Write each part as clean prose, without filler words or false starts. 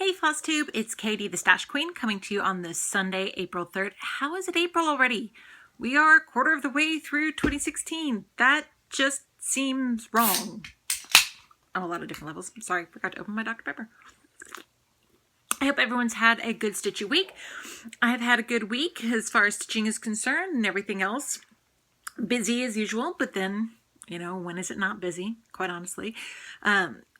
Hey Flosstube, it's Katie the Stash Queen coming to you on this Sunday, April 3rd. How is it April already? We are a quarter of the way through 2016. That just seems wrong on a lot of different levels. I'm sorry, I forgot to open my Dr. Pepper. I hope everyone's had a good stitchy week. I have had a good week as far as stitching is concerned and everything else. Busy as usual, but then, when is it not busy, quite honestly?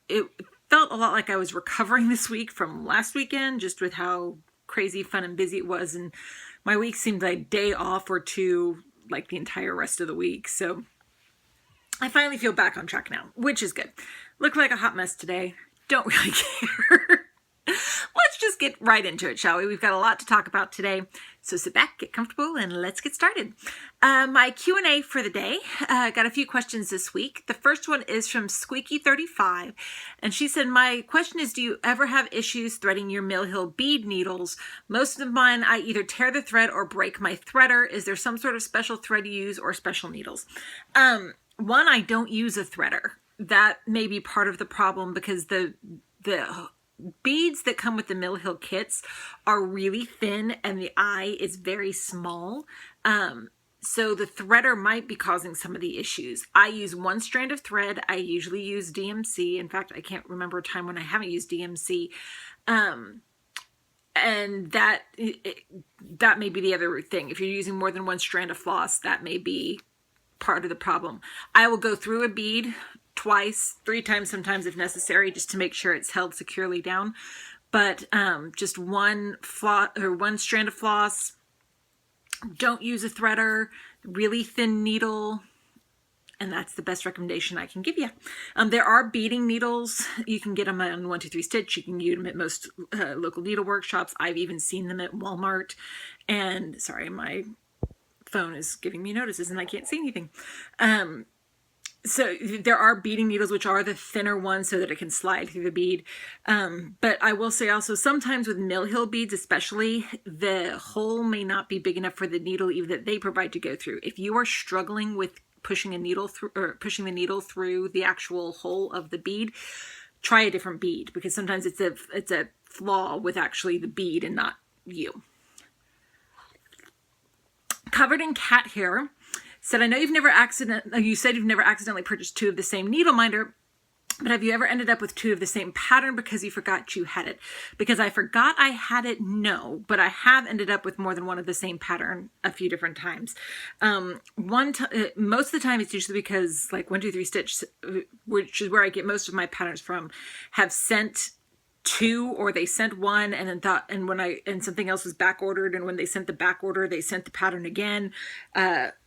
It felt a lot like I was recovering this week from last weekend, just with how crazy, fun, and busy it was. And my week seemed like a day off or two, like the entire rest of the week. So I finally feel back on track now, which is good. Look like a hot mess today. Don't really care. Let's just get right into it, shall we? We've got a lot to talk about today. So sit back, get comfortable, and let's get started. My Q&A for the day. Got a few questions this week. The first one is from Squeaky35. And she said, my question is, do you ever have issues threading your Mill Hill bead needles? Most of mine, I either tear the thread or break my threader. Is there some sort of special thread you use or special needles? One, I don't use a threader. That may be part of the problem because the beads that come with the Mill Hill kits are really thin and the eye is very small. So the threader might be causing some of the issues. I use one strand of thread. I usually use DMC. In fact, I can't remember a time when I haven't used DMC. And that may be the other thing. If you're using more than one strand of floss, that may be part of the problem. I will go through a bead twice, 3 times sometimes if necessary, just to make sure it's held securely down. But just one strand of floss. Don't use a threader, really thin needle, and that's the best recommendation I can give you. There are beading needles. You can get them on 1-2-3 Stitch. You can get them at most local needle workshops. I've even seen them at Walmart. And sorry, my phone is giving me notices and I can't see anything. So there are beading needles, which are the thinner ones so that it can slide through the bead. But I will say also sometimes with Mill Hill beads, especially, the hole may not be big enough for the needle even that they provide to go through. If you are struggling with pushing a needle through or pushing the needle through the actual hole of the bead, try a different bead because sometimes it's a flaw with actually the bead and not you. Covered in cat hair. Said, I know you said you've never accidentally purchased 2 of the same needle minder, but have you ever ended up with 2 of the same pattern because you forgot you had it? Because I forgot I had it, no, but I have ended up with more than one of the same pattern a few different times. Most of the time it's usually because like 1-2-3 Stitch, which is where I get most of my patterns from, have sent 2 or they sent 1 and then and something else was back ordered, and when they sent the back order they sent the pattern again.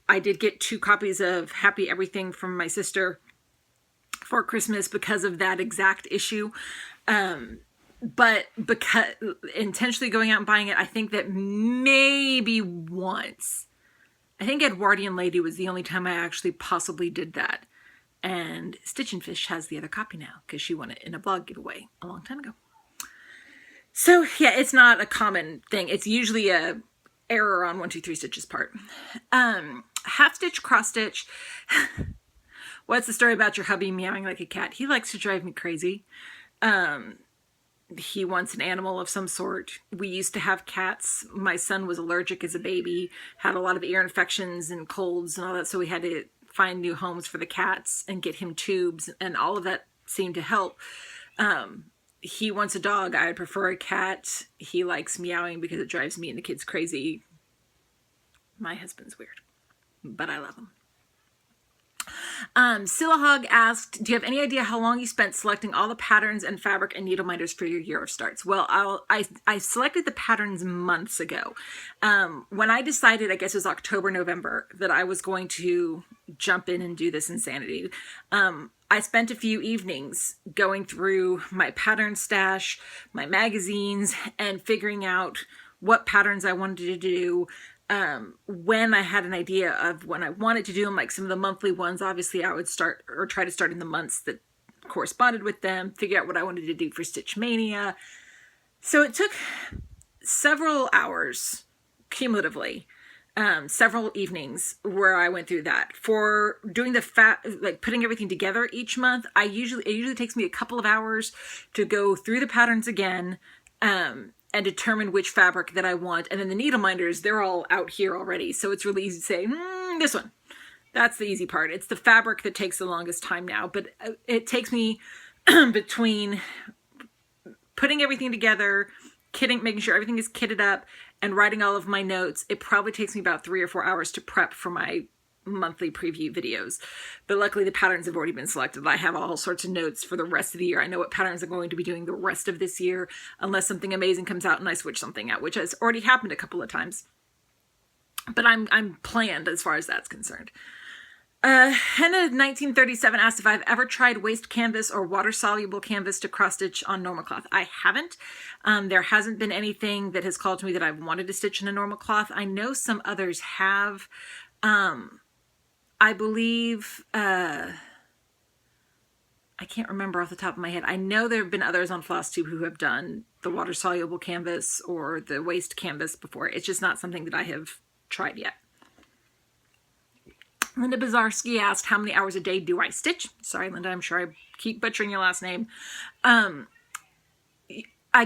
I did get 2 copies of Happy Everything from my sister for Christmas because of that exact issue. But because intentionally going out and buying it, I think that maybe once. I think Edwardian Lady was the only time I actually possibly did that. And Stitch and Fish has the other copy now because she won it in a blog giveaway a long time ago. So yeah, it's not a common thing. It's usually a error on 1-2-3 Stitch's part. Half stitch, cross stitch. What's the story about your hubby meowing like a cat? He likes to drive me crazy. He wants an animal of some sort. We used to have cats. My son was allergic as a baby, had a lot of ear infections and colds and all that, so we had to find new homes for the cats and get him tubes, and all of that seemed to help. He wants a dog. I would prefer a cat. He likes meowing because it drives me and the kids crazy. My husband's weird, but I love him. Silahog asked, do you have any idea how long you spent selecting all the patterns and fabric and needle minders for your year of starts? Well, I selected the patterns months ago. When I decided, I guess it was October, November, that I was going to jump in and do this insanity, I spent a few evenings going through my pattern stash, my magazines, and figuring out what patterns I wanted to do. When I had an idea of when I wanted to do them, like some of the monthly ones, obviously I would start or try to start in the months that corresponded with them, figure out what I wanted to do for Stitch Mania. So it took several hours cumulatively, several evenings where I went through that. For doing like putting everything together each month, it usually takes me a couple of hours to go through the patterns again, and determine which fabric that I want. And then the needle minders, they're all out here already. So it's really easy to say, this one. That's the easy part. It's the fabric that takes the longest time now. But it takes me between putting everything together, making sure everything is kitted up, and writing all of my notes. It probably takes me about 3 or 4 hours to prep for my monthly preview videos. But luckily the patterns have already been selected. I have all sorts of notes for the rest of the year. I know what patterns I'm going to be doing the rest of this year, unless something amazing comes out and I switch something out, which has already happened a couple of times. But I'm planned as far as that's concerned. Henna 1937 asked if I've ever tried waste canvas or water-soluble canvas to cross-stitch on normal cloth. I haven't. There hasn't been anything that has called to me that I've wanted to stitch in a normal cloth. I know some others have. I believe, I can't remember off the top of my head. I know there have been others on Flosstube who have done the water-soluble canvas or the waste canvas before. It's just not something that I have tried yet. Linda Bazarski asked, how many hours a day do I stitch? Sorry, Linda, I'm sure I keep butchering your last name. I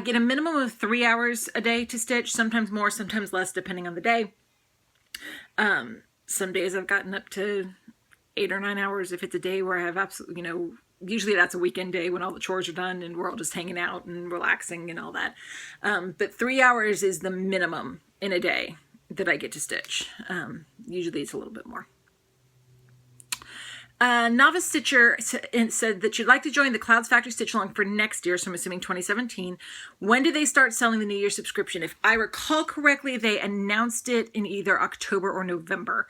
get a minimum of 3 hours a day to stitch, sometimes more, sometimes less, depending on the day. Some days I've gotten up to 8 or 9 hours if it's a day where I have absolutely, usually that's a weekend day when all the chores are done and we're all just hanging out and relaxing and all that. But 3 hours is the minimum in a day that I get to stitch. Usually it's a little bit more. Novice Stitcher said that she'd like to join the Clouds Factory Stitch Along for next year, so I'm assuming 2017. When do they start selling the New Year subscription? If I recall correctly, they announced it in either October or November,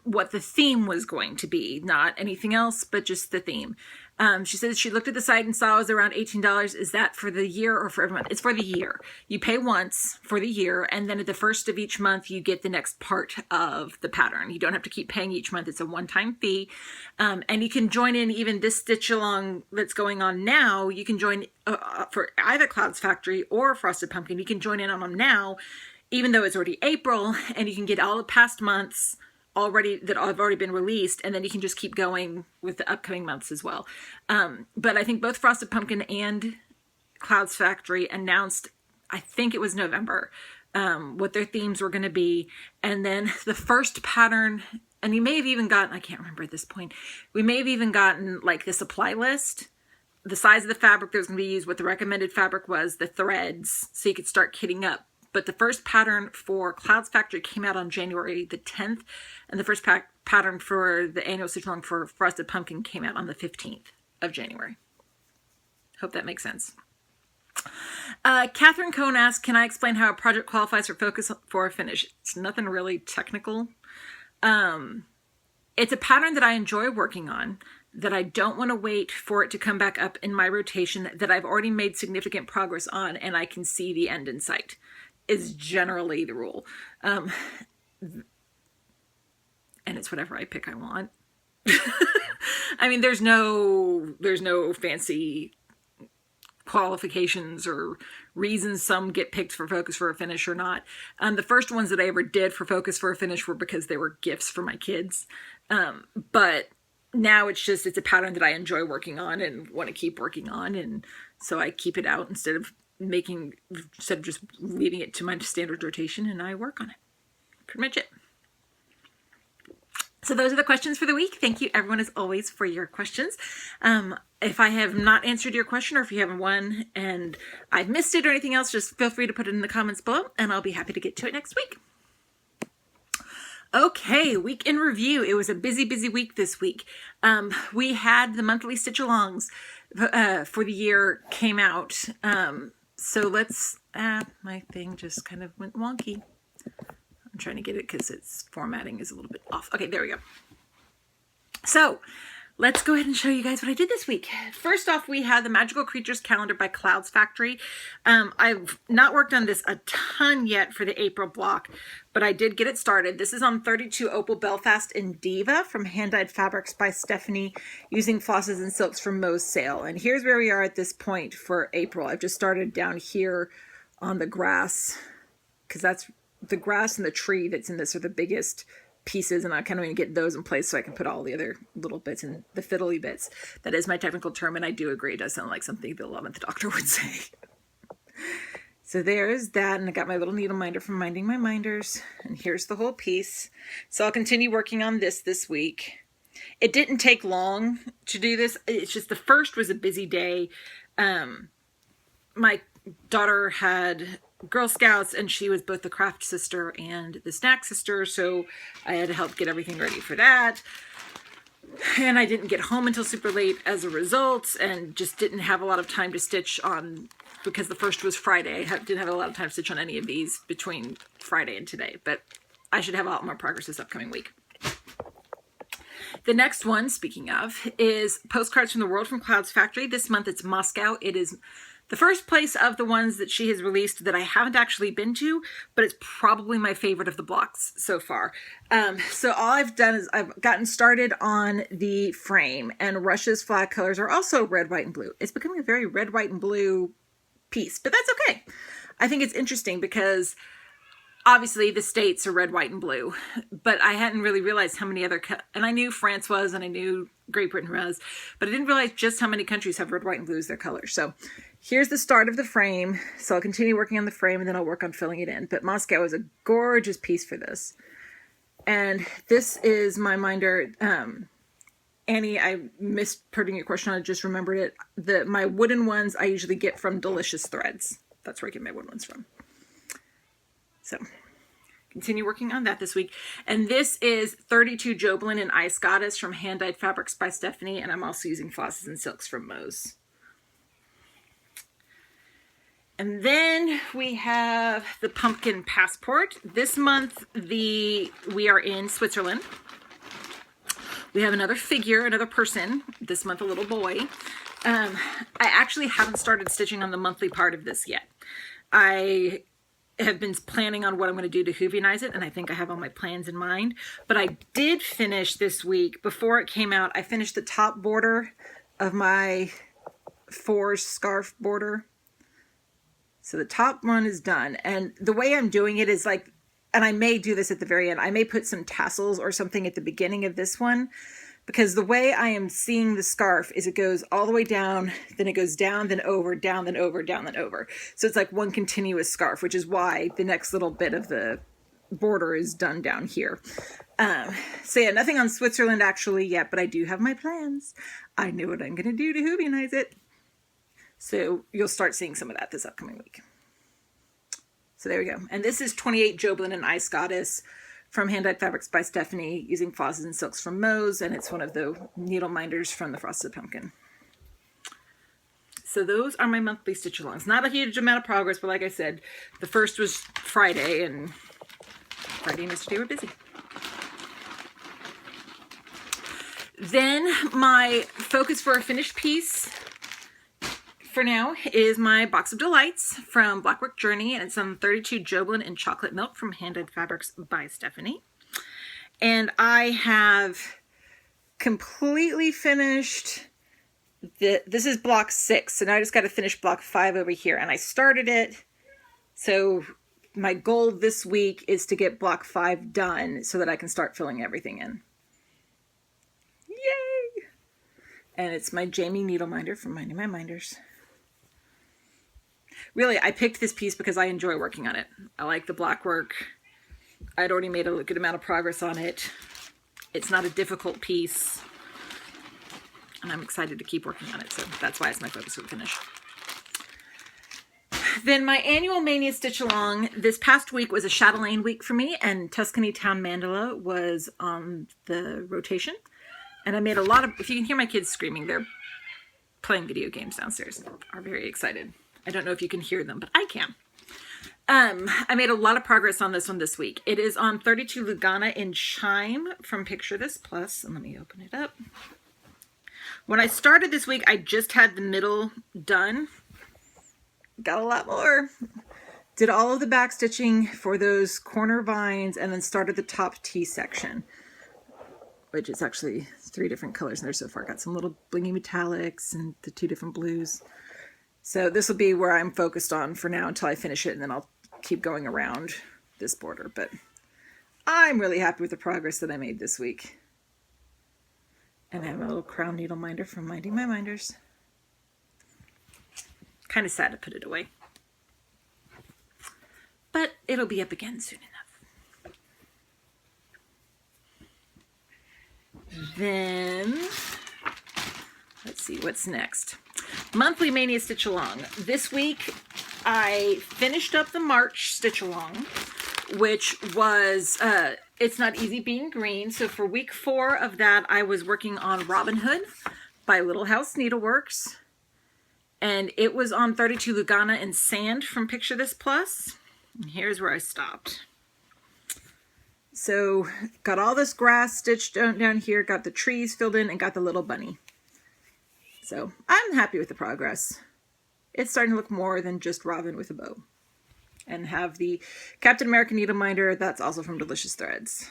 what the theme was going to be. Not anything else, but just the theme. She said she looked at the site and saw it was around $18. Is that for the year or for every month? It's for the year. You pay once for the year, and then at the first of each month, you get the next part of the pattern. You don't have to keep paying each month. It's a one-time fee. And you can join in even this stitch along that's going on now. You can join for either Clouds Factory or Frosted Pumpkin. You can join in on them now, even though it's already April, and you can get all the past months already that have already been released, and then you can just keep going with the upcoming months as well. But I think both Frosted Pumpkin and Clouds Factory announced, I think it was November, what their themes were going to be. And then the first pattern, and you may have even gotten, I can't remember at this point, we may have even gotten like the supply list, the size of the fabric that was going to be used, what the recommended fabric was, the threads, so you could start kitting up. But the first pattern for Clouds Factory came out on January the 10th, and the first pattern for the annual stitch along for Frosted Pumpkin came out on the 15th of January. Hope that makes sense. Catherine Cohn asked, can I explain how a project qualifies for focus for a finish? It's nothing really technical. It's a pattern that I enjoy working on, that I don't want to wait for it to come back up in my rotation, that I've already made significant progress on, and I can see the end in sight, is generally the rule. And it's whatever I pick I want. I mean, there's no fancy qualifications or reasons some get picked for focus for a finish or not. The first ones that I ever did for focus for a finish were because they were gifts for my kids. But now it's a pattern that I enjoy working on and want to keep working on. And so I keep it out instead of just leaving it to my standard rotation, and I work on it. Pretty much it. So those are the questions for the week. Thank you everyone as always for your questions. If I have not answered your question, or if you have one and I've missed it or anything else, just feel free to put it in the comments below and I'll be happy to get to it next week. Okay, week in review. It was a busy week this week. We had the monthly stitch alongs for the year came out. So let's, my thing just kind of went wonky. I'm trying to get it because its formatting is a little bit off. Okay, there we go. So let's go ahead and show you guys what I did this week. First off, we had the Magical Creatures calendar by Clouds Factory. I've not worked on this a ton yet for the April block, but I did get it started. This is on 32 Opal Belfast in Diva from Hand Dyed Fabrics by Stephanie, using flosses and silks from Mo's sale. And here's where we are at this point for April. I've just started down here on the grass, because that's the grass and the tree that's in this are the biggest pieces, and I kind of want to get those in place so I can put all the other little bits and the fiddly bits. That is my technical term, and I do agree it does sound like something the 11th Doctor would say. So there's that, and I got my little needle minder from Minding My Minders, and here's the whole piece. So I'll continue working on this week. It didn't take long to do this. It's just the first was a busy day. My daughter had Girl Scouts, and she was both the craft sister and the snack sister, so I had to help get everything ready for that. And I didn't get home until super late as a result, and just didn't have a lot of time to stitch on, because the first was Friday. I didn't have a lot of time to stitch on any of these between Friday and today, but I should have a lot more progress this upcoming week. The next one, speaking of, is Postcards from the World from Clouds Factory. This month it's Moscow. It is the first place of the ones that she has released that I haven't actually been to, but it's probably my favorite of the blocks so far. So all I've done is I've gotten started on the frame, and Russia's flag colors are also red, white, and blue. It's becoming a very red, white, and blue piece, but that's okay. I think it's interesting because obviously the States are red, white, and blue, but I hadn't really realized how many other, and I knew France was, and I knew Great Britain was, but I didn't realize just how many countries have red, white, and blue as their colors. So here's the start of the frame. So I'll continue working on the frame, and then I'll work on filling it in. But Moscow is a gorgeous piece for this. And this is my minder. Annie, I missed putting your question on it, just remembered it. My wooden ones I usually get from Delicious Threads. That's where I get my wooden ones from. So continue working on that this week. And this is 32 Joblin and Ice Goddess from Hand Dyed Fabrics by Stephanie. And I'm also using Flosses and Silks from Moe's. And then we have the Pumpkin Passport. This month we are in Switzerland. We have another figure, another person, this month a little boy. I actually haven't started stitching on the monthly part of this yet. I have been planning on what I'm going to do to Whovianize it, and I think I have all my plans in mind. But I did finish this week, before it came out, I finished the top border of my Forge scarf border. So the top one is done, and the way I'm doing it is like, and I may do this at the very end, I may put some tassels or something at the beginning of this one, because the way I am seeing the scarf is it goes all the way down, then it goes down, then over, down, then over, down, then over. So it's like one continuous scarf, which is why the next little bit of the border is done down here. So yeah, nothing on Switzerland actually yet, but I do have my plans. I know what I'm going to do to Whovianize it. So you'll start seeing some of that this upcoming week. So there we go. And this is 28 Joblin and Ice Goddess from Hand Dyed Fabrics by Stephanie, using Flosses and Silks from Moe's, and it's one of the needle minders from the Frosted Pumpkin. So those are my monthly stitch-alongs. Not a huge amount of progress, but like I said, the first was Friday, and Friday and yesterday were busy. Then my focus for a finished piece for now is my Box of Delights from Blackwork Journey, and it's on 32 Joblin and Chocolate Milk from Hand Dyed Fabrics by Stephanie. And I have completely finished, this is block 6, so now I just got to finish block 5 over here, and I started it. So my goal this week is to get block 5 done so that I can start filling everything in. Yay! And it's my Jamie needle minder from Minding My Minders. Really, I picked this piece because I enjoy working on it. I like the block work. I'd already made a good amount of progress on it. It's not a difficult piece. And I'm excited to keep working on it, so that's why it's my focus for the finish. Then my annual Mania Stitch Along this past week was a Chatelaine week for me, and Tuscany Town Mandala was on the rotation. And I made a lot of, if you can hear my kids screaming, they're playing video games downstairs, are very excited. I don't know if you can hear them, but I can. I made a lot of progress on this one this week. It is on 32 Lugana in Chime from Picture This Plus, and let me open it up. When I started this week, I just had the middle done. Got a lot more. Did all of the back stitching for those corner vines, and then started the top T section, which is actually 3 different colors in there so far. Got some little blingy metallics and the 2 different blues. So this will be where I'm focused on for now until I finish it, and then I'll keep going around this border. But I'm really happy with the progress that I made this week. And I have a little crown needle minder from Minding My Minders. Kind of sad to put it away. but it'll be up again soon enough. Then, let's see what's next. Monthly Mania Stitch Along. This week, I finished up the March Stitch Along, which was, It's Not Easy Being Green. So for week 4 of that, I was working on Robin Hood by Little House Needleworks. And it was on 32 Lugana and Sand from Picture This Plus. And here's where I stopped. So got all this grass stitched down here, got the trees filled in, and got the little bunny. So I'm happy with the progress. It's starting to look more than just Robin with a bow. And have the Captain America needle minder, that's also from Delicious Threads.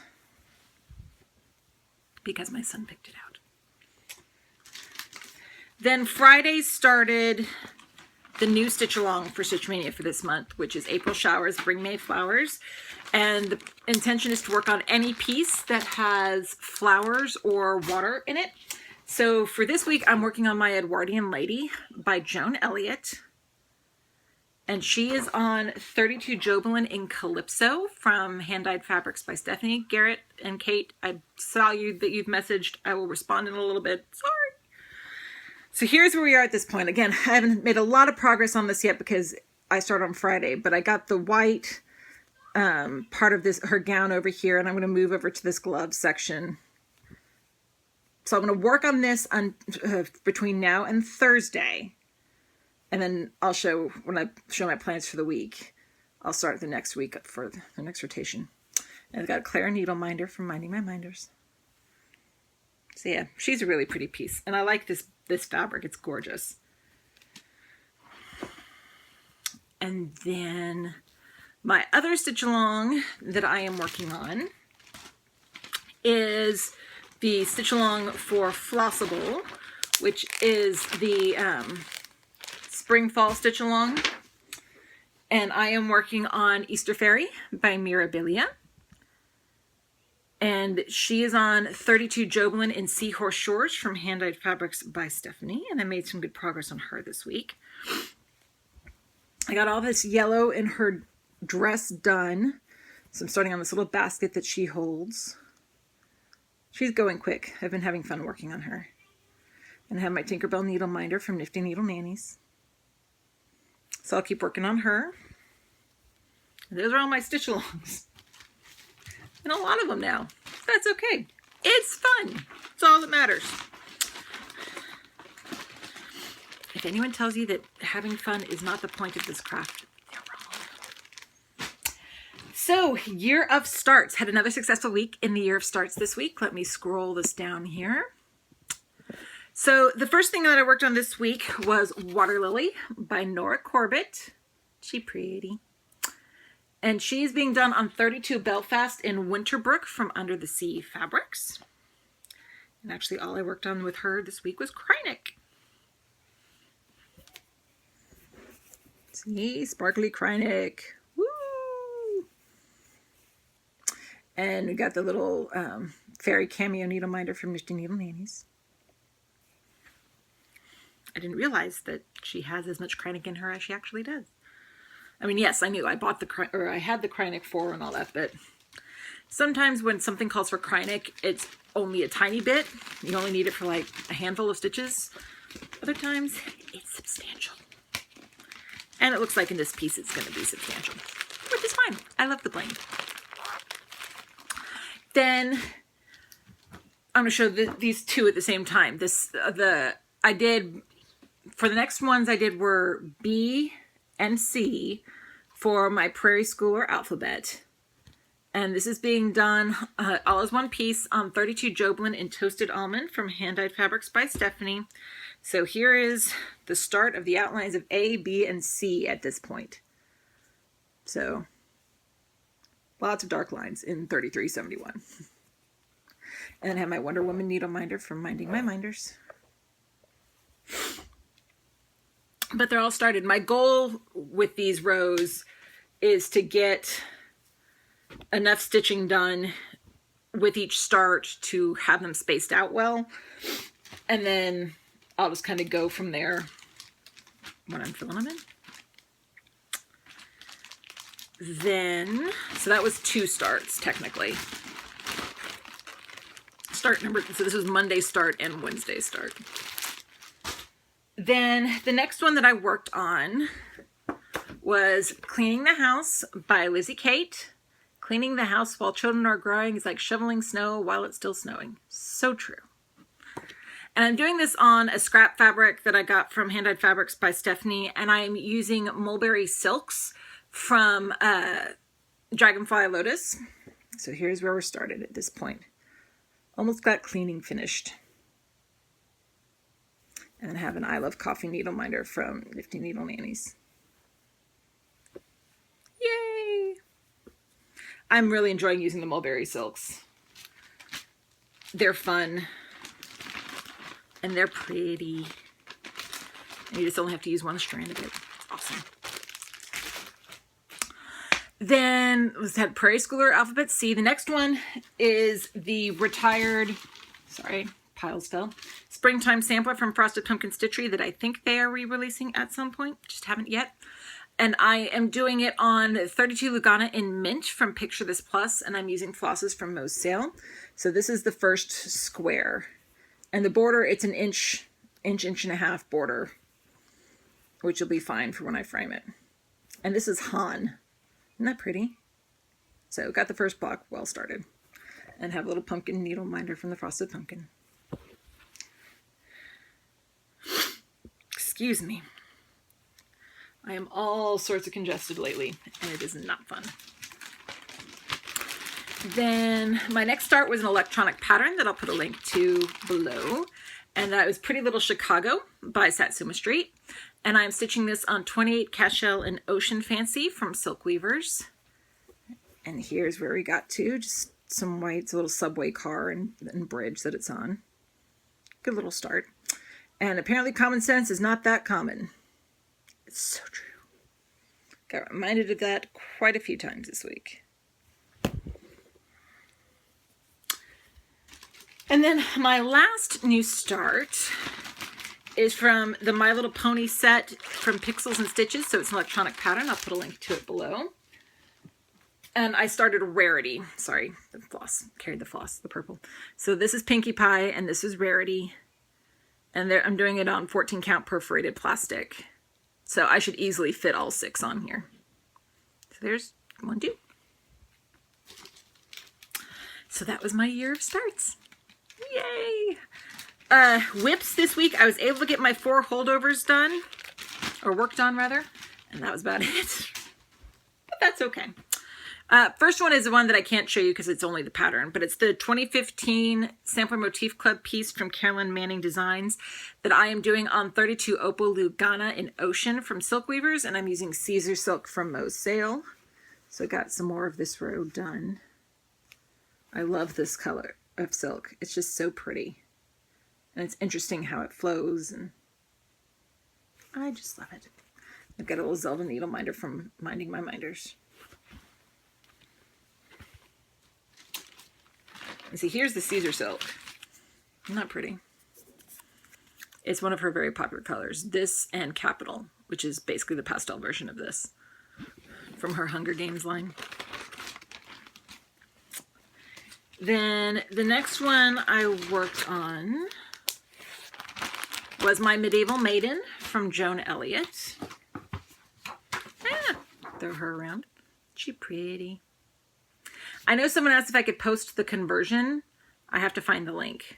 Because my son picked it out. Then Friday started the new Stitch Along for Stitch Mania for this month, which is April Showers, Bring May Flowers. And the intention is to work on any piece that has flowers or water in it. So for this week, I'm working on my Edwardian Lady by Joan Elliott. And she is on 32 Jobelin in Calypso from Hand Dyed Fabrics by Stephanie. Garrett and Kate, I saw that you've messaged. I will respond in a little bit. Sorry. So here's where we are at this point. Again, I haven't made a lot of progress on this yet because I start on Friday, but I got the white part of her gown over here, and I'm going to move over to this glove section. So I'm going to work on this between now and Thursday, and then I'll show, when I show my plans for the week, I'll start the next week for the next rotation. And I've got a Clara needle minder from Minding My Minders. So yeah, she's a really pretty piece, and I like this fabric. It's gorgeous. And then my other stitch along that I am working on is the stitch along for Flosstube, which is the spring fall stitch along. And I am working on Easter Fairy by Mirabilia. And she is on 32 Jobelin in Seahorse Shores from Hand Dyed Fabrics by Stephanie. And I made some good progress on her this week. I got all this yellow in her dress done. So I'm starting on this little basket that she holds. She's going quick. I've been having fun working on her. And I have my Tinkerbell needle minder from Nifty Needle Nannies. So I'll keep working on her. And those are all my stitch alongs. And a lot of them now. That's okay. It's fun. It's all that matters. If anyone tells you that having fun is not the point of this craft, they're wrong. So, Year of Starts. Had another successful week in the Year of Starts this week. Let me scroll this down here. So, the first thing that I worked on this week was Water Lily by Nora Corbett. She pretty. And she's being done on 32 Belfast in Winterbrook from Under the Sea Fabrics. And actually all I worked on with her this week was Krynic. See, sparkly Krynic. Woo! And we got the little fairy cameo needle minder from Nifty Needle Nannies. I didn't realize that she has as much Krynic in her as she actually does. I mean, yes, I knew I bought I had the Krynic 4 and all that, but sometimes when something calls for Krynic, it's only a tiny bit. You only need it for like a handful of stitches. Other times, it's substantial. And it looks like in this piece, it's going to be substantial, which is fine. I love the bling. Then I'm going to show these two at the same time. For the next ones I did were B and C for my Prairie Schooler alphabet. And this is being done all as one piece on 32 Jobelin in Toasted Almond from Hand Dyed Fabrics by Stephanie. So here is the start of the outlines of A, B, and C at this point. So lots of dark lines in 3371. And then I have my Wonder Woman needle minder from Minding My Minders. But they're all started. My goal with these rows is to get enough stitching done with each start to have them spaced out well. And then I'll just kind of go from there when I'm filling them in. Then, so that was 2 starts technically. So this was Monday start and Wednesday start. Then the next one that I worked on was Cleaning the House by Lizzie Kate. Cleaning the house while children are growing is like shoveling snow while it's still snowing. So true. And I'm doing this on a scrap fabric that I got from Hand Dyed Fabrics by Stephanie, and I'm using mulberry silks from Dragonfly Lotus. So here's where we're started at this point. Almost got cleaning finished. And then have an I Love Coffee needle minder from Nifty Needle Nannies. Yay! I'm really enjoying using the mulberry silks. They're fun. And they're pretty. And you just only have to use one strand of it. It's awesome. Then we had Prairie Schooler Alphabet C. The next one is the retired, piles fell, Springtime Sampler from Frosted Pumpkin Stitchery that I think they are re-releasing at some point. Just haven't yet. And I am doing it on 32 Lugana in Mint from Picture This Plus, and I'm using flosses from Mo's Sale. So this is the first square. And the border, it's an inch and a half border, which will be fine for when I frame it. And this is Han. Isn't that pretty? So got the first block well started. And have a little pumpkin needle minder from the Frosted Pumpkin. Excuse me. I am all sorts of congested lately, and it is not fun. Then my next start was an electronic pattern that I'll put a link to below. And that was Pretty Little Chicago by Satsuma Street. And I'm stitching this on 28 Cashel and Ocean Fancy from Silk Weavers. And here's where we got to. Just some white, it's a little subway car and bridge that it's on. Good little start. And apparently common sense is not that common. It's so true. Got reminded of that quite a few times this week. And then my last new start is from the My Little Pony set from Pixels and Stitches. So it's an electronic pattern. I'll put a link to it below. And I started Rarity. Sorry, the floss. Carried the floss, the purple. So this is Pinkie Pie and this is Rarity. And I'm doing it on 14 count perforated plastic. So I should easily fit all 6 on here. So there's 1, 2. So that was my year of starts. Yay! Whips this week, I was able to get my 4 holdovers done, or worked on rather, and that was about it. But that's okay. First one is the one that I can't show you because it's only the pattern, but it's the 2015 Sampler Motif Club piece from Carolyn Manning Designs that I am doing on 32 Opal Lugana in Ocean from Silk Weavers, and I'm using Caesar Silk from Mo's Sale. So I got some more of this row done. I love this color of silk. It's just so pretty. And it's interesting how it flows, and I just love it. I've got a little Zelda needle minder from Minding My Minders. And see, here's the Caesar silk. Isn't that pretty? It's one of her very popular colors. This and Capital, which is basically the pastel version of this from her Hunger Games line. Then the next one I worked on was my Medieval Maiden from Joan Elliott. Throw her around. She pretty. I know someone asked if I could post the conversion. I have to find the link.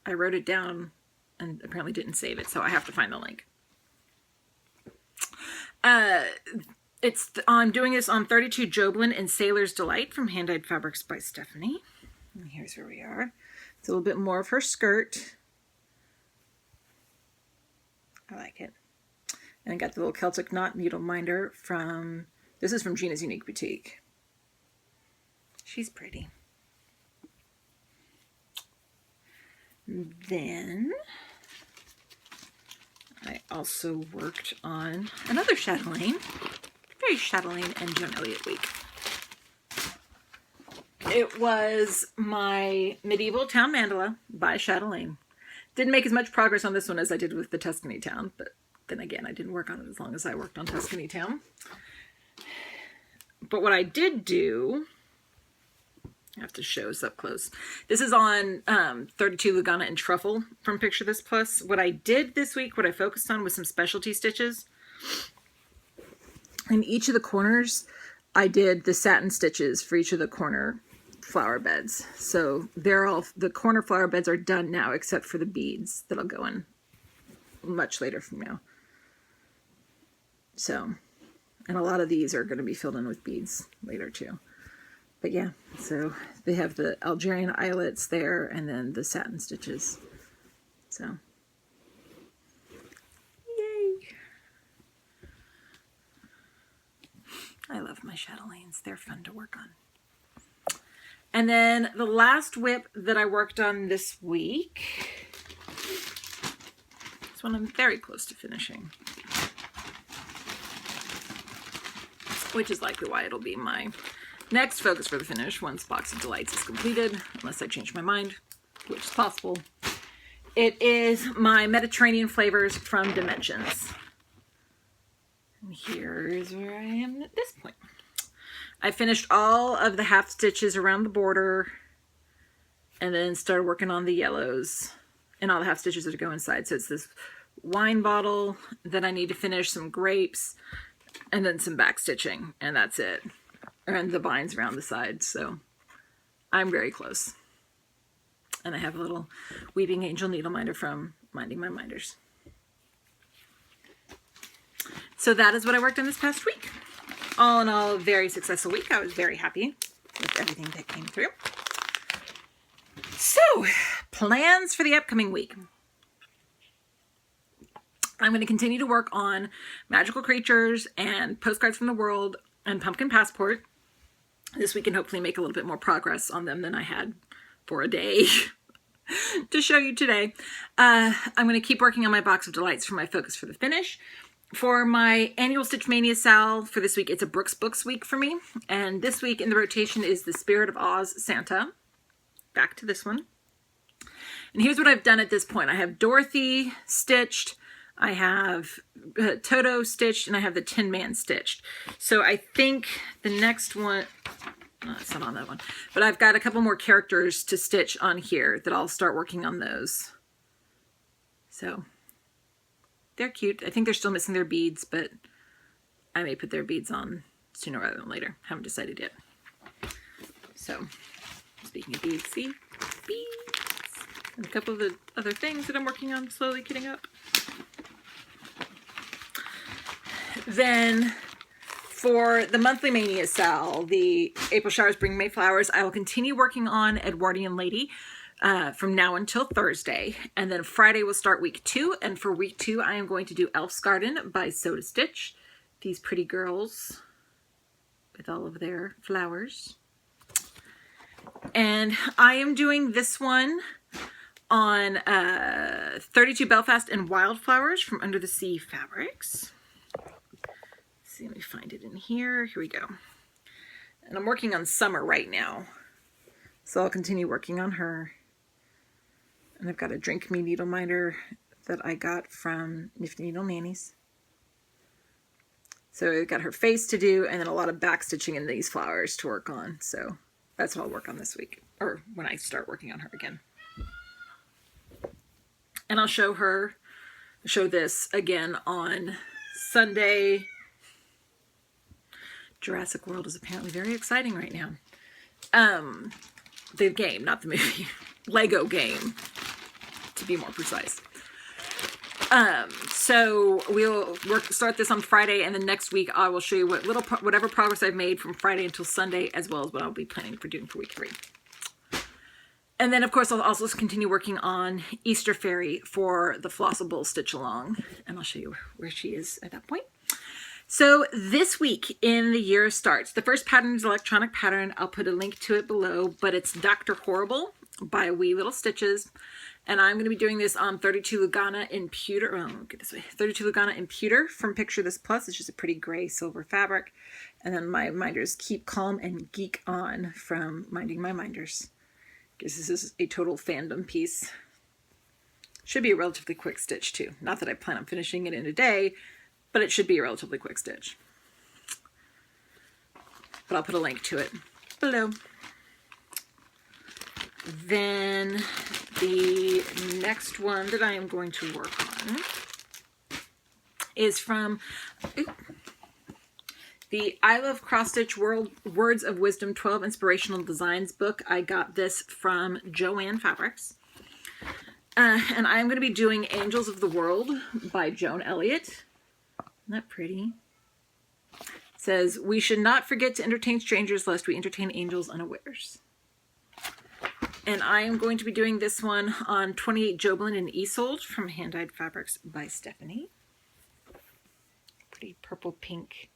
I wrote it down and apparently didn't save it, so I have to find the link. I'm doing this on 32 Joblin and Sailor's Delight from Hand Dyed Fabrics by Stephanie. And here's where we are. It's a little bit more of her skirt. I like it. And I got the little Celtic knot needle minder from, this is from Gina's Unique Boutique. She's pretty. Then I also worked on another chatelaine. Very chatelaine and Joan Elliott week. It was my Medieval Town Mandala by Chatelaine. Didn't make as much progress on this one as I did with the Tuscany Town, but then again, I didn't work on it as long as I worked on Tuscany Town. But what I did do, I have to show this up close. This is on 32 Lugana and Truffle from Picture This Plus. What I did this week, what I focused on was some specialty stitches. In each of the corners, I did the satin stitches for each of the corner flower beds. So they're all, the corner flower beds are done now, except for the beads that'll go in much later from now. So, and a lot of these are going to be filled in with beads later too. But yeah, so they have the Algerian eyelets there and then the satin stitches. So, yay! I love my chatelaines. They're fun to work on. And then the last whip that I worked on this week, this one I'm very close to finishing, which is likely why it'll be my next focus for the finish once Box of Delights is completed, unless I change my mind, which is possible. It is my Mediterranean flavors from Dimensions. And here's where I am at this point. I finished all of the half stitches around the border and then started working on the yellows and all the half stitches that go inside. So it's this wine bottle that I need to finish, some grapes, and then some back stitching, and that's it. And the binds around the sides, so I'm very close. And I have a little Weeping Angel needle minder from Minding My Minders. So that is what I worked on this past week. All in all, a very successful week. I was very happy with everything that came through. So, plans for the upcoming week. I'm going to continue to work on Magical Creatures and Postcards from the World and Pumpkin Passport this week, and hopefully make a little bit more progress on them than I had for a day to show you today. I'm going to keep working on my Box of Delights for my focus for the finish. For my annual Stitch Mania Sal for this week, it's a Brooks Books week for me. And this week in the rotation is the Spirit of Oz Santa. Back to this one. And here's what I've done at this point. I have Dorothy stitched, I have Toto stitched, and I have the Tin Man stitched. So I think the next one, no, it's not on that one, but I've got a couple more characters to stitch on here that I'll start working on those. So they're cute. I think they're still missing their beads, but I may put their beads on sooner rather than later. Haven't decided yet. So, speaking of beads, see? Beads! And a couple of the other things that I'm working on slowly getting up. Then, for the monthly Mania Sal, the April Showers Bring May Flowers, I will continue working on Edwardian Lady from now until Thursday. And then Friday will start week 2. And for week 2, I am going to do Elf's Garden by Soda Stitch. These pretty girls with all of their flowers. And I am doing this one on 32 Belfast and Wildflowers from Under the Sea Fabrics. Let's see, let me find it in here. Here we go. And I'm working on Summer right now, so I'll continue working on her. And I've got a Drink Me needle minder that I got from Nifty Needle Nannies. So I've got her face to do, and then a lot of back stitching in these flowers to work on. So that's what I'll work on this week, or when I start working on her again. And I'll show this again on Sunday. Jurassic World is apparently very exciting right now. The game, not the movie. Lego game, to be more precise. So we'll start this on Friday, and then next week I will show you whatever progress I've made from Friday until Sunday, as well as what I'll be planning for doing for week 3. And then, of course, I'll also continue working on Easter Fairy for the Flossable Stitch Along, and I'll show you where she is at that point. So this week in the year starts, the first pattern is electronic pattern. I'll put a link to it below, but it's Dr. Horrible by Wee Little Stitches. And I'm going to be doing this on 32 Lugana in pewter. Oh, get this way. 32 Lugana in pewter from Picture This Plus. It's just a pretty gray silver fabric. And then my minders Keep Calm and Geek On from Minding My Minders. Because this is a total fandom piece. Should be a relatively quick stitch too. Not that I plan on finishing it in a day, but it should be a relatively quick stitch. but I'll put a link to it below. Then the next one that I am going to work on is from the I Love Cross Stitch Words of Wisdom 12 Inspirational Designs book. I got this from Joanne Fabrics. And I'm going to be doing Angels of the World by Joan Elliott. Isn't that pretty? It says, we should not forget to entertain strangers lest we entertain angels unawares. And I am going to be doing this one on 28 Joblin and Isolde from Hand Dyed Fabrics by Stephanie. Pretty purple pink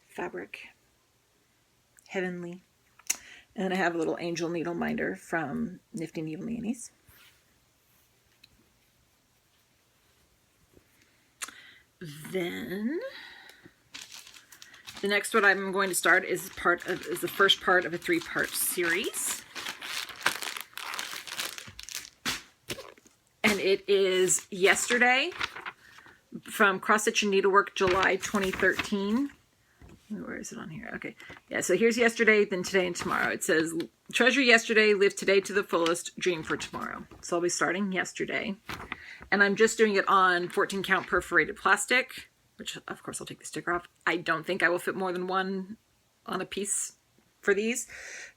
fabric. Heavenly. And I have a little angel needle minder from Nifty Needle Nannies. Then the next one I'm going to start is the first part of a 3-part series. And it is Yesterday from Cross Stitch and Needlework, July 2013. Where is it on here? Okay. Yeah, so here's yesterday, then today, and tomorrow. It says, treasure yesterday, live today to the fullest, dream for tomorrow. So I'll be starting yesterday. And I'm just doing it on 14 count perforated plastic, which of course I'll take the sticker off. I don't think I will fit more than one on a piece for these,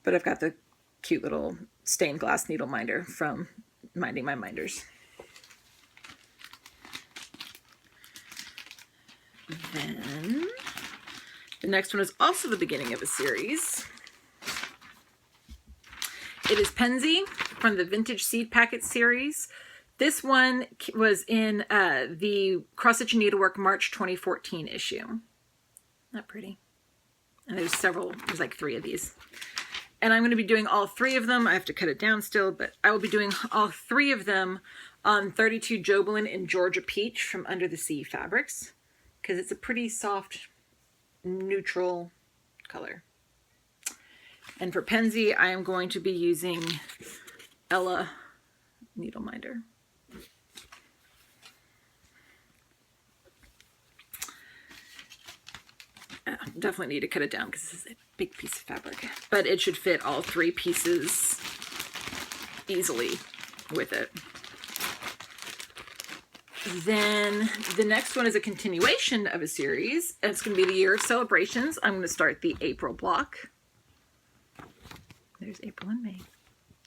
but I've got the cute little stained glass needle minder from Minding My Minders. Then the next one is also the beginning of a series. It is Penzi from the Vintage Seed Packet series. This one was in the Cross Stitch and Needlework March 2014 issue. Isn't that pretty? And there's like 3 of these. And I'm going to be doing all 3 of them. I have to cut it down still, but I will be doing all 3 of them on 32 Joblin and Georgia Peach from Under the Sea Fabrics, because it's a pretty soft, neutral color. And for Penzi, I am going to be using Ella Needle Minder. Definitely need to cut it down because this is a big piece of fabric, but it should fit all 3 pieces easily with it. Then the next one is a continuation of a series. It's going to be the Year of Celebrations. I'm going to start the April block. There's April and May.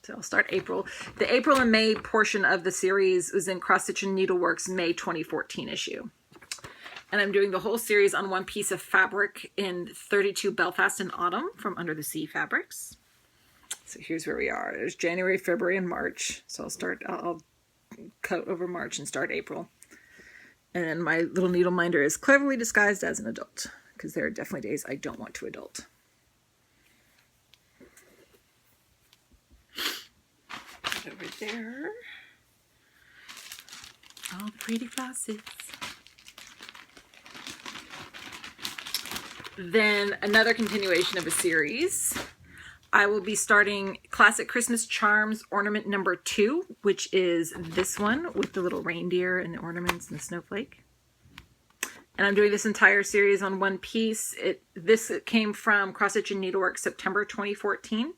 So I'll start April. The April and May portion of the series was in Cross Stitch and Needlework's May 2014 issue. And I'm doing the whole series on one piece of fabric in 32 Belfast and Autumn from Under the Sea Fabrics. So here's where we are. There's January, February, and March. So I'll cut over March and start April. And then my little needle minder is cleverly disguised as an adult, because there are definitely days I don't want to adult. Put over there. All the pretty flosses. Then another continuation of a series. I will be starting Classic Christmas Charms ornament number 2, which is this one with the little reindeer and the ornaments and the snowflake. And I'm doing this entire series on one piece. This came from Cross Stitch and Needlework September 2014.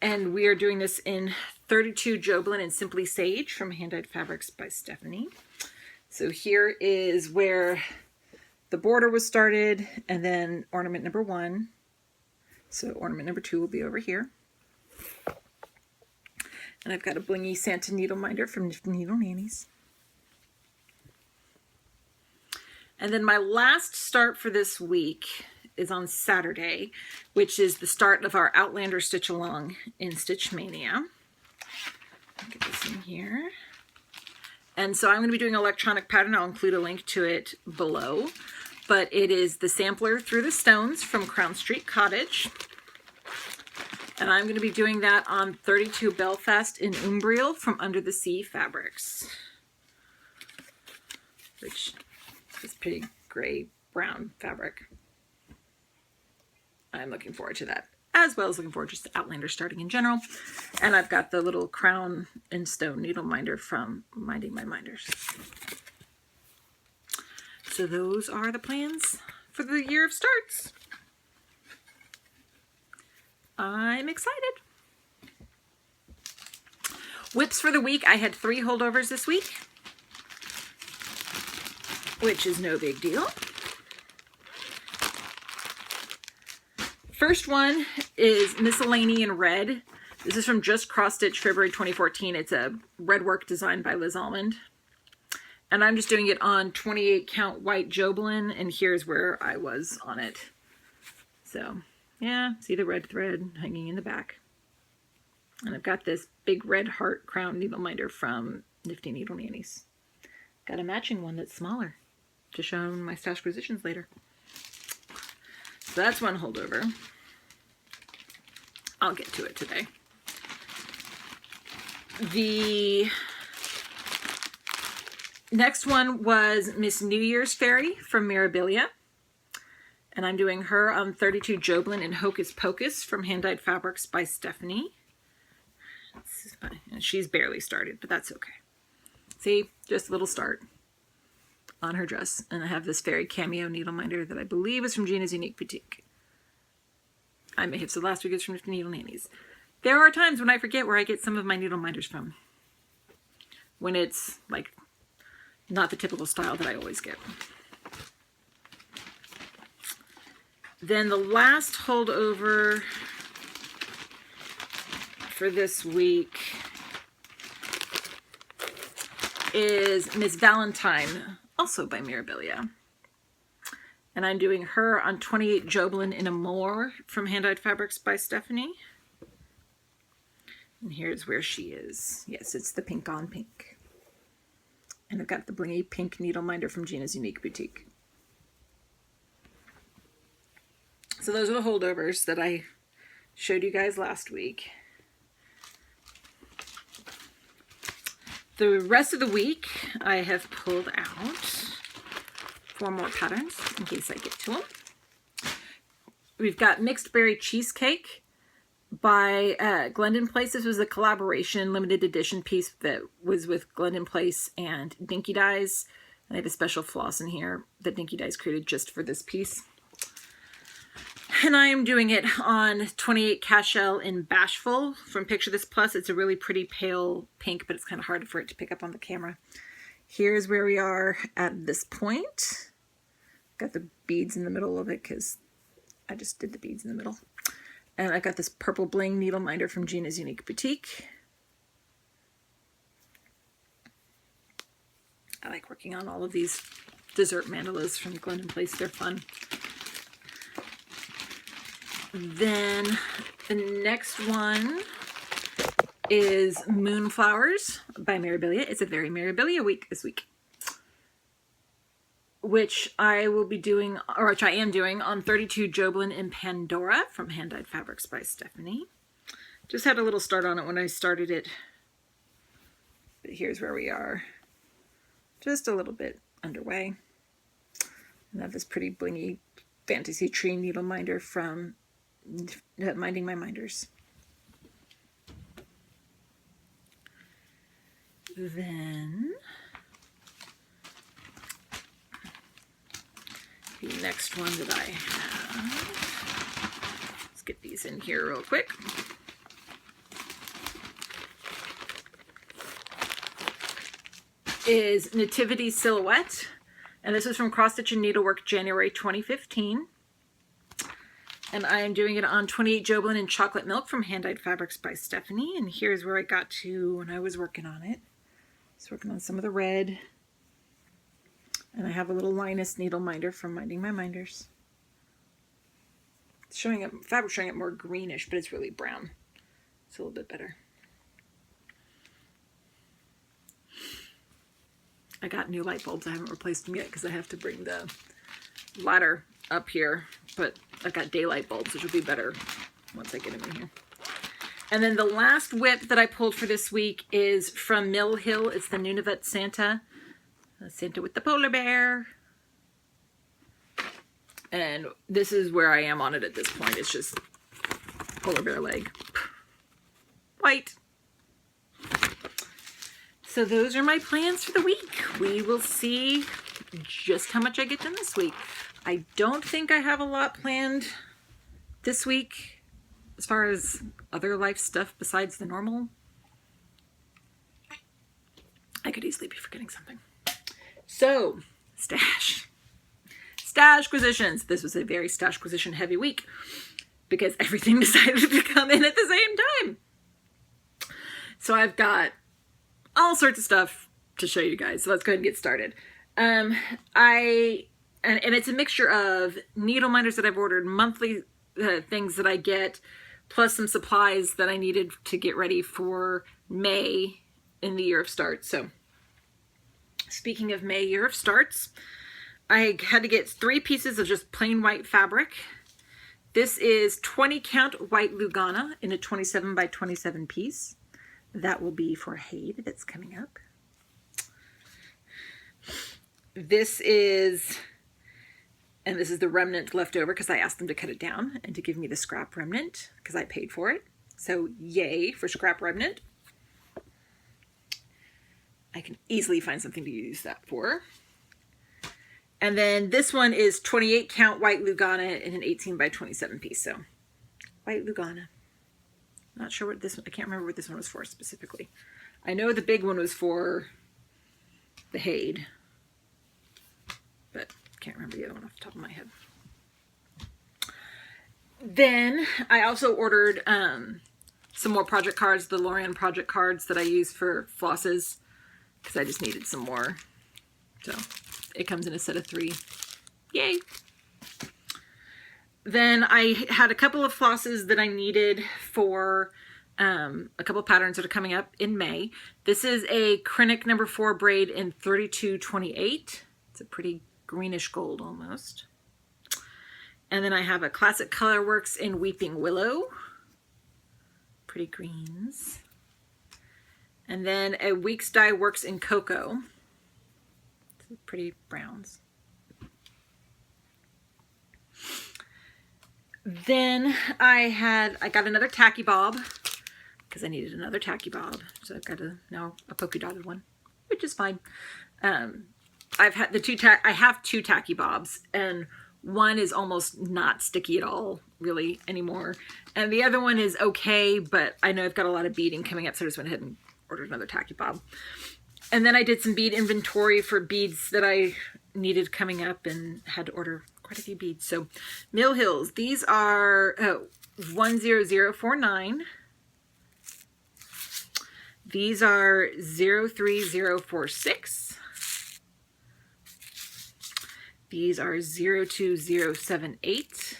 And we are doing this in 32 Joblin and Simply Sage from Hand Dyed Fabrics by Stephanie. So here is where the border was started, and then ornament number 1. So ornament number 2 will be over here. And I've got a blingy Santa needle minder from Nifty Needle Nannies. And then my last start for this week is on Saturday, which is the start of our Outlander Stitch Along in Stitch Mania. I'll get this in here. And so I'm going to be doing electronic pattern. I'll include a link to it below. But it is the sampler Through the Stones from Crown Street Cottage. And I'm going to be doing that on 32 Belfast in Umbriel from Under the Sea Fabrics, which is pretty gray brown fabric. I'm looking forward to that, as well as looking forward just to Outlander starting in general. And I've got the little crown and stone needle minder from Minding My Minders. So those are the plans for the year of starts. I'm excited. Whips for the week. I had 3 holdovers this week, which is no big deal. First one is Miscellany in Red. This is from Just Cross Stitch, February 2014. It's a red work design by Liz Almond. And I'm just doing it on 28 count white Jobelan, and here's where I was on it. So, yeah, see the red thread hanging in the back. And I've got this big red heart crown needle minder from Nifty Needle Nannies. Got a matching one that's smaller to show in my stash positions later. So that's one holdover. I'll get to it today. The next one was Miss New Year's Fairy from Mirabilia. And I'm doing her on 32 Jobelan in Hocus Pocus from Hand Dyed Fabrics by Stephanie. And she's barely started, but that's okay. See, just a little start on her dress. And I have this fairy cameo needle minder that I believe is from Gina's Unique Boutique. I may have said last week it's from Nifty Needle Nannies. There are times when I forget where I get some of my needle minders from. When it's like not the typical style that I always get. Then the last holdover for this week is Miss Valentine, also by Mirabilia. And I'm doing her on 28 Jobelan in Amore from Hand Dyed Fabrics by Stephanie. And here's where she is. Yes, it's the pink on pink. And I've got the blingy pink needle minder from Gina's Unique Boutique. So those are the holdovers that I showed you guys last week. The rest of the week, I have pulled out 4 more patterns in case I get to them. We've got Mixed Berry Cheesecake by Glendon Place. This was a collaboration limited edition piece that was with Glendon Place and Dinky Dyes. I have a special floss in here that Dinky Dyes created just for this piece. And I am doing it on 28 Cashel in Bashful from Picture This Plus. It's a really pretty pale pink, but it's kind of hard for it to pick up on the camera. Here's where we are at this point. Got the beads in the middle of it because I just did the beads in the middle. And I got this purple bling needle minder from Gina's Unique Boutique. I like working on all of these dessert mandalas from Glendon Place. They're fun. Then the next one is Moonflowers by Mirabilia. It's a very Mirabilia week this week, which I will be doing, or which I am doing, on 32 Jobelan in Pandora from Hand Dyed Fabrics by Stephanie. Just had a little start on it when I started it, but here's where we are. Just a little bit underway. And I have this pretty blingy fantasy tree needle minder from Minding My Minders. Then the next one that I have, let's get these in here real quick. Is Nativity Silhouette, and this is from Cross Stitch and Needlework, January 2015. And I am doing it on 28 Jobelan in Chocolate Milk from Hand Dyed Fabrics by Stephanie. And here's where I got to when I was working on it. I was working on some of the red. And I have a little Linus needle minder from Minding My Minders. It's showing up, fabric showing up more greenish, but it's really brown. It's a little bit better. I got new light bulbs. I haven't replaced them yet because I have to bring the ladder up here, but I got daylight bulbs, which will be better once I get them in here. And then the last whip that I pulled for this week is from Mill Hill. It's the Nunavut Santa. Santa with the polar bear. And this is where I am on it at this point. It's just polar bear leg. White. So those are my plans for the week. We will see just how much I get done this week. I don't think I have a lot planned this week. as far as other life stuff besides the normal, I could easily be forgetting something. So, stash. Stashquisitions. This was a very stashquisition heavy week because everything decided to come in at the same time. So I've got all sorts of stuff to show you guys. So let's go ahead and get started. And it's a mixture of needle minders that I've ordered, monthly things that I get, plus some supplies that I needed to get ready for May in the year of starts. So speaking of May year of starts, I had to get 3 pieces of just plain white fabric. This is 20 count white Lugana in a 27 by 27 piece. That will be for Haid that's coming up. This is the remnant left over because I asked them to cut it down and to give me the scrap remnant because I paid for it. So yay for scrap remnant. I can easily find something to use that for. And then this one is 28 count white Lugana in an 18 by 27 piece. So white Lugana. Not sure what this one, I can't remember what this one was for specifically. I know the big one was for the Haid, but can't remember the other one off the top of my head. Then I also ordered some more project cards, the Lorian project cards that I use for flosses, because I just needed some more. So it comes in a set of 3. Yay! Then I had a couple of flosses that I needed for a couple of patterns that are coming up in May. This is a Krennic number 4 braid in 3228. It's a pretty greenish gold almost. And then I have a Classic Colorworks in Weeping Willow. Pretty greens. And then a Weeks Dye Works in Cocoa. Pretty browns. Then I got another tacky bob because I needed another tacky bob. So I've got now a polka dotted one, which is fine. I've had I have 2 tacky bobs, and one is almost not sticky at all really anymore. And the other one is okay, but I know I've got a lot of beading coming up, so I just went ahead and ordered another tacky bob. And then I did some bead inventory for beads that I needed coming up and had to order quite a few beads. So Mill Hills, these are 10049. These are 03046. These are 02078.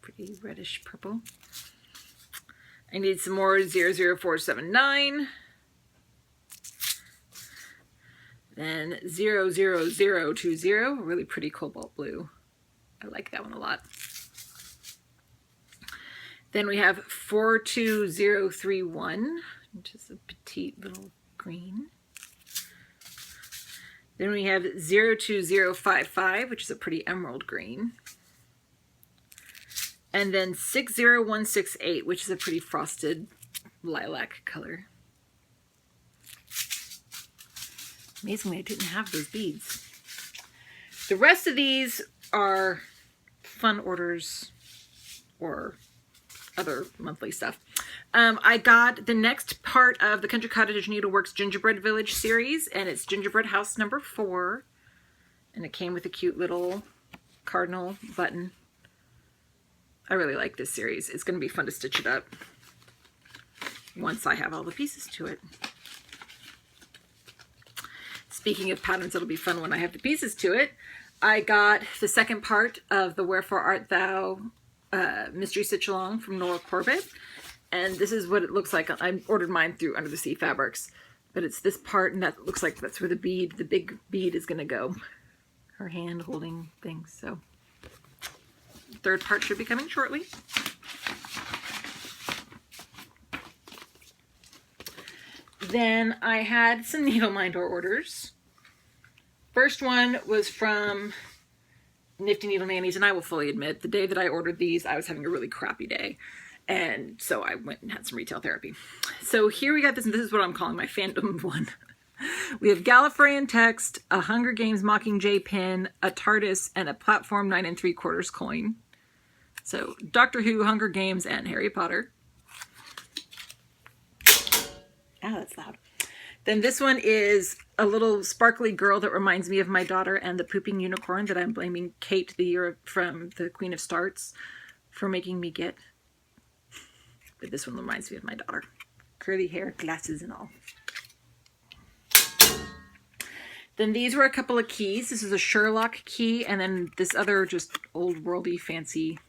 Pretty reddish purple. I need some more 00479. Then 00020, really pretty cobalt blue. I like that one a lot. Then we have 42031, which is a petite little green. Then we have 02055, which is a pretty emerald green. And then 60168, which is a pretty frosted lilac color. Amazingly, I didn't have those beads. The rest of these are fun orders or other monthly stuff. I got the next part of the Country Cottage Needleworks Gingerbread Village series, and it's Gingerbread House number 4. And it came with a cute little cardinal button. I really like this series. It's going to be fun to stitch it up once I have all the pieces to it. Speaking of patterns that'll be fun when I have the pieces to it, I got the second part of the Wherefore Art Thou Mystery Stitch Along from Nora Corbett. And this is what it looks like. I ordered mine through Under the Sea Fabrics. But it's this part, and that looks like that's where the big bead is going to go. Her hand holding things. So, third part should be coming shortly. Then I had some needle minder orders. First one was from Nifty Needle Nannies, and I will fully admit, the day that I ordered these, I was having a really crappy day. And so I went and had some retail therapy. So here we got this, and this is what I'm calling my fandom one. We have Gallifreyan text, a Hunger Games Mockingjay pin, a TARDIS, and a platform 9 3/4 coin. So Doctor Who, Hunger Games, and Harry Potter. Ah, that's loud. Then this one is a little sparkly girl that reminds me of my daughter and the pooping unicorn that I'm blaming Kate from the Queen of Starts for making me get. But this one reminds me of my daughter. Curly hair, glasses, and all. Then these were a couple of keys. This is a Sherlock key, and then this other just old worldy fancy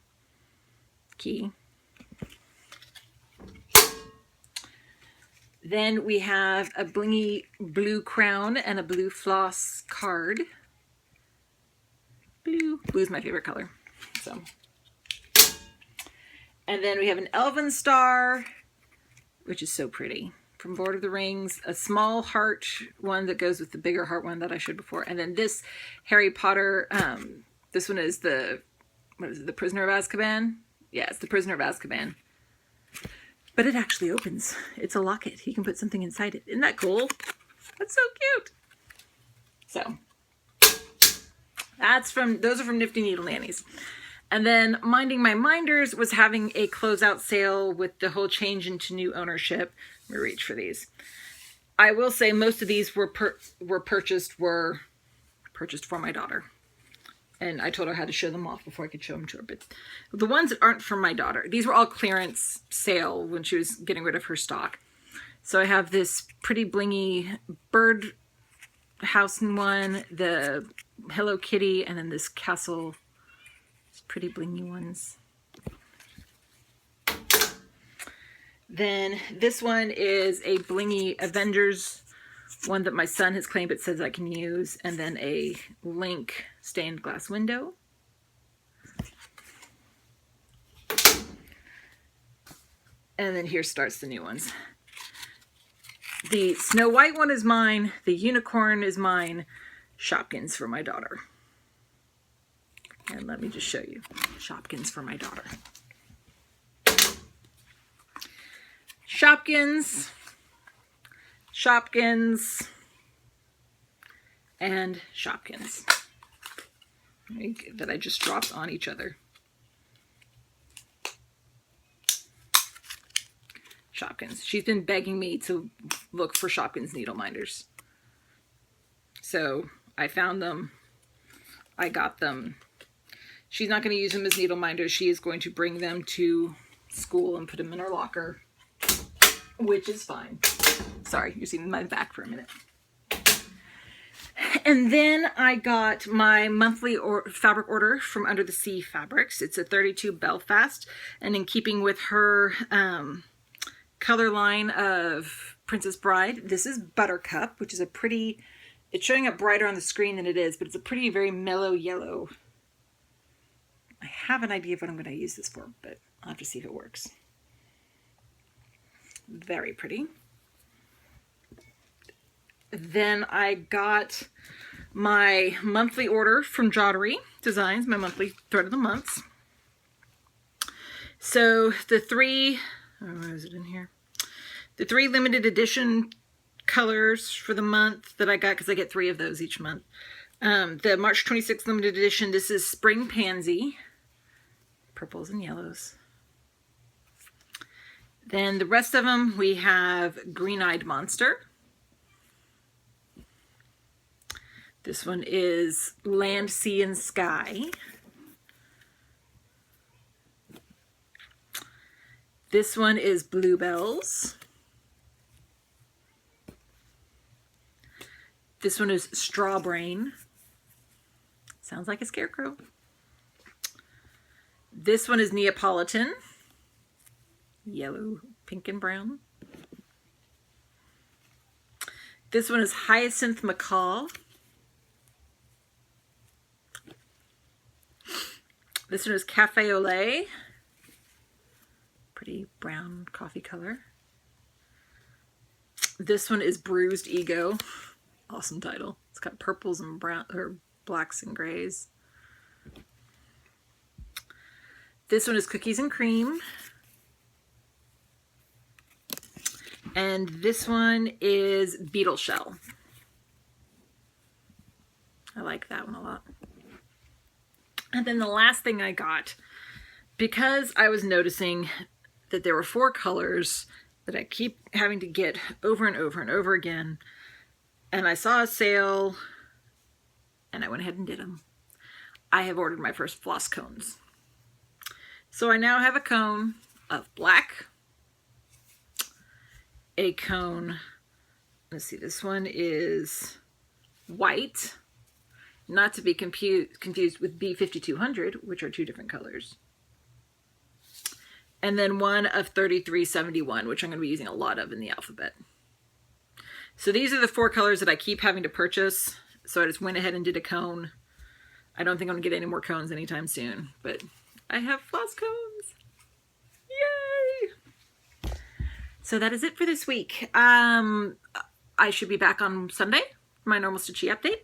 key. Then we have a blingy blue crown and a blue floss card. Blue's my favorite color. So, and then we have an elven star, which is so pretty, from Lord of the Rings. A small heart one that goes with the bigger heart one that I showed before. And then this Harry Potter, this one is the, what is it, the Prisoner of Azkaban? Yeah, it's the Prisoner of Azkaban. But it actually opens. It's a locket. You can put something inside it. Isn't that cool? That's so cute. So those are from Nifty Needle Nannies. And then Minding My Minders was having a closeout sale with the whole change into new ownership. Let me reach for these. I will say most of these were purchased for my daughter. And I told her I had to show them off before I could show them to her. But the ones that aren't from my daughter, these were all clearance sale when she was getting rid of her stock. So I have this pretty blingy bird house one, the Hello Kitty, and then this castle. It's pretty blingy ones. Then this one is a blingy Avengers one that my son has claimed it says I can use, and then a Link stained glass window. And then here starts the new ones. The Snow White one is mine, the unicorn is mine, Shopkins for my daughter. And let me just show you Shopkins for my daughter. Shopkins, Shopkins, and Shopkins that I just dropped on each other. Shopkins. She's been begging me to look for Shopkins needle minders. So I found them. I got them. She's not going to use them as needle minders. She is going to bring them to school and put them in her locker, which is fine. Sorry, you're seeing my back for a minute. And then I got my monthly fabric order from Under the Sea Fabrics. It's a 32 Belfast, and in keeping with her color line of Princess Bride, this is Buttercup, which is a pretty, it's showing up brighter on the screen than it is, but it's a pretty, very mellow yellow. I have an idea of what I'm going to use this for, but I'll have to see if it works. Very pretty. Then I got my monthly order from Jottery Designs, my monthly thread of the months. So the three, where is it in here? The 3 limited edition colors for the month that I got, because I get 3 of those each month. The March 26th limited edition, this is Spring Pansy, purples and yellows. Then the rest of them, we have Green-Eyed Monster. This one is Land, Sea, and Sky. This one is Bluebells. This one is Straw Brain. Sounds like a scarecrow. This one is Neapolitan. Yellow, pink, and brown. This one is Hyacinth Macaw. This one is Cafe au Lait. Pretty brown coffee color. This one is Bruised Ego. Awesome title. It's got purples and brown, or blacks and grays. This one is Cookies and Cream. And this one is Beetle Shell. I like that one a lot. And then the last thing I got because I was noticing that there were 4 colors that I keep having to get over and over and over again, and I saw a sale and I went ahead and did them. I have ordered my first floss cones. So I now have a cone of black, a cone, let's see, this one is white, not to be confused with B5200, which are 2 different colors. And then one of 3371, which I'm going to be using a lot of in the alphabet. So these are the 4 colors that I keep having to purchase. So I just went ahead and did a cone. I don't think I'm going to get any more cones anytime soon, but I have floss cones. Yay! So that is it for this week. I should be back on Sunday for my normal Stitchy update.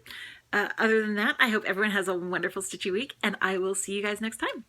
Other than that, I hope everyone has a wonderful Stitchy week, and I will see you guys next time.